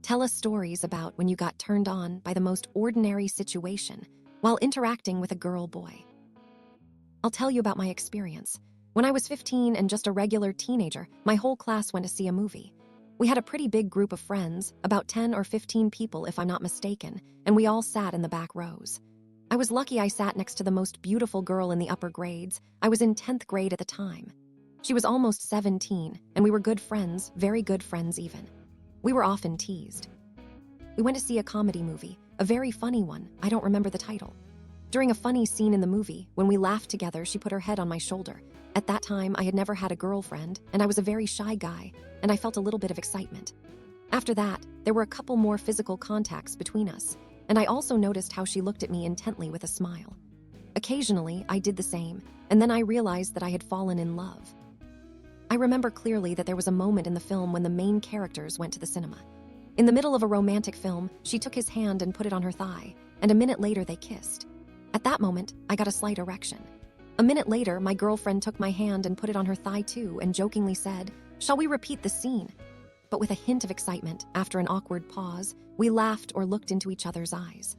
Tell us stories about when you got turned on by the most ordinary situation while interacting with a girl-boy. I'll tell you about my experience. When I was 15 and just a regular teenager, my whole class went to see a movie. We had a pretty big group of friends, about 10 or 15 people if I'm not mistaken, and we all sat in the back rows. I was lucky I sat next to the most beautiful girl in the upper grades. I was in 10th grade at the time. She was almost 17, and we were good friends, very good friends even. We were often teased. We went to see a comedy movie, a very funny one. I don't remember the title. During a funny scene in the movie, when we laughed together, she put her head on my shoulder. At that time, I had never had a girlfriend, and I was a very shy guy, and I felt a little bit of excitement. After that, there were a couple more physical contacts between us, and I also noticed how she looked at me intently with a smile. Occasionally, I did the same, and then I realized that I had fallen in love. I remember clearly that there was a moment in the film when the main characters went to the cinema. In the middle of a romantic film, she took his hand and put it on her thigh, and a minute later they kissed. At that moment, I got a slight erection. A minute later, my girlfriend took my hand and put it on her thigh too and jokingly said, "Shall we repeat the scene?" But with a hint of excitement, after an awkward pause, we laughed or looked into each other's eyes.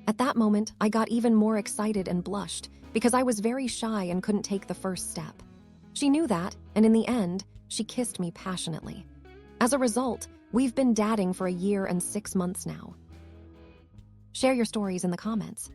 At that moment, I got even more excited and blushed because I was very shy and couldn't take the first step. She knew that, and in the end, she kissed me passionately. As a result, we've been dating for a year and 6 months now. Share your stories in the comments.